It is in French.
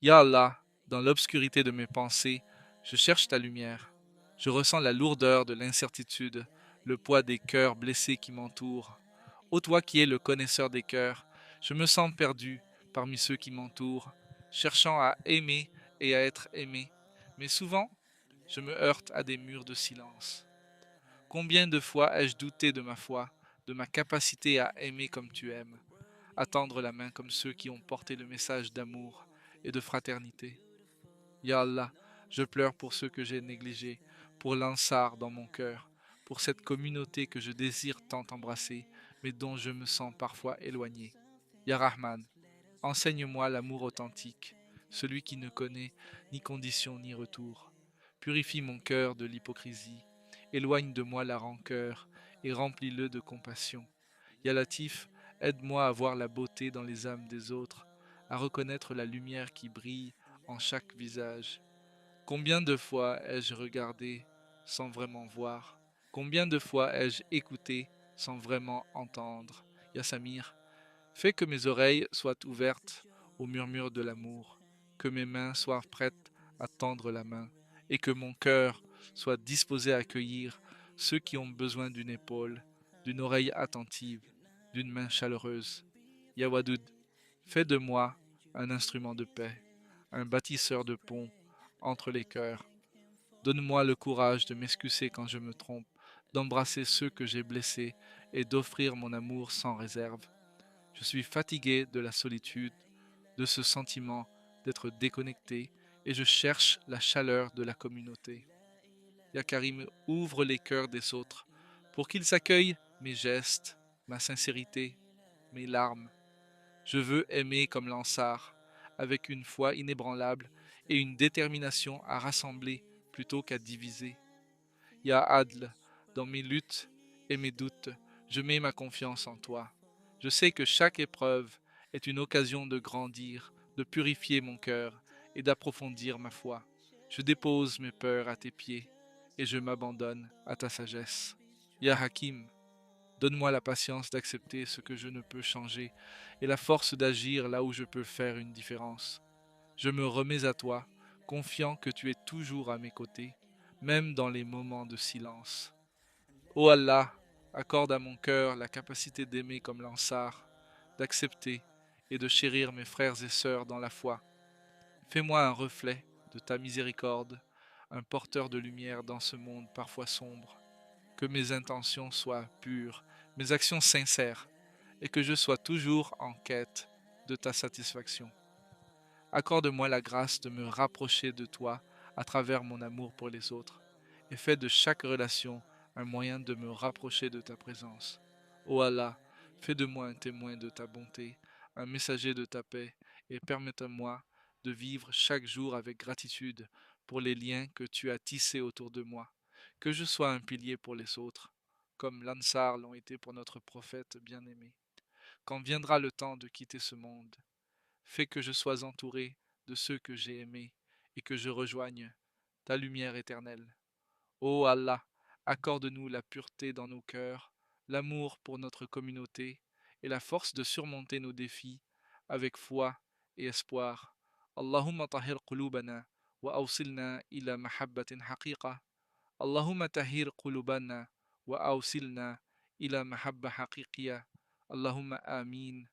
Ya Allah, dans l'obscurité de mes pensées, je cherche ta lumière. Je ressens la lourdeur de l'incertitude, le poids des cœurs blessés qui m'entourent. Ô toi qui es le connaisseur des cœurs, je me sens perdu parmi ceux qui m'entourent, cherchant à aimer et à être aimé. Mais souvent, je me heurte à des murs de silence. Combien de fois ai-je douté de ma foi, de ma capacité à aimer comme tu aimes, à tendre la main comme ceux qui ont porté le message d'amour et de fraternité. Ya Allah, je pleure pour ceux que j'ai négligés, pour l'Ansar dans mon cœur, pour cette communauté que je désire tant embrasser, mais dont je me sens parfois éloigné. Ya Rahman, enseigne-moi l'amour authentique, celui qui ne connaît ni condition ni retour. Purifie mon cœur de l'hypocrisie, éloigne de moi la rancœur et remplis-le de compassion. Ya Latif, aide-moi à voir la beauté dans les âmes des autres, à reconnaître la lumière qui brille en chaque visage. Combien de fois ai-je regardé sans vraiment voir? Combien de fois ai-je écouté sans vraiment entendre? Ya Samir, fais que mes oreilles soient ouvertes au murmure de l'amour, que mes mains soient prêtes à tendre la main, et que mon cœur soit disposé à accueillir ceux qui ont besoin d'une épaule, d'une oreille attentive, d'une main chaleureuse. Ya Wadoud, fais de moi un instrument de paix, un bâtisseur de ponts entre les cœurs. Donne-moi le courage de m'excuser quand je me trompe, d'embrasser ceux que j'ai blessés et d'offrir mon amour sans réserve. Je suis fatigué de la solitude, de ce sentiment d'être déconnecté, et je cherche la chaleur de la communauté. Ya Karim, ouvre les cœurs des autres pour qu'ils accueillent mes gestes, ma sincérité, mes larmes. Je veux aimer comme l'Ansar, avec une foi inébranlable et une détermination à rassembler plutôt qu'à diviser. Ya Adl, dans mes luttes et mes doutes, je mets ma confiance en toi. Je sais que chaque épreuve est une occasion de grandir, de purifier mon cœur et d'approfondir ma foi. Je dépose mes peurs à tes pieds et je m'abandonne à ta sagesse. Ya Hakim, donne-moi la patience d'accepter ce que je ne peux changer et la force d'agir là où je peux faire une différence. Je me remets à toi, confiant que tu es toujours à mes côtés, même dans les moments de silence. Ô Allah, accorde à mon cœur la capacité d'aimer comme l'Ansar, d'accepter et de chérir mes frères et sœurs dans la foi. Fais-moi un reflet de ta miséricorde, un porteur de lumière dans ce monde parfois sombre. Que mes intentions soient pures, mes actions sincères, et que je sois toujours en quête de ta satisfaction. Accorde-moi la grâce de me rapprocher de toi à travers mon amour pour les autres, et fais de chaque relation un moyen de me rapprocher de ta présence. Ô Allah, fais de moi un témoin de ta bonté, un messager de ta paix, et permette-moi de vivre chaque jour avec gratitude pour les liens que tu as tissés autour de moi, que je sois un pilier pour les autres, comme l'Ansar l'ont été pour notre prophète bien-aimé. Quand viendra le temps de quitter ce monde, fais que je sois entouré de ceux que j'ai aimés et que je rejoigne ta lumière éternelle. Ô Allah, accorde-nous la pureté dans nos cœurs, l'amour pour notre communauté et la force de surmonter nos défis avec foi et espoir. Allahumma tahir qulubana wa awsilna ila mahabbatin haqiqa. Allahumma tahir qulubana wa awsilna ila mahabba haqiqiya. Allahumma amin.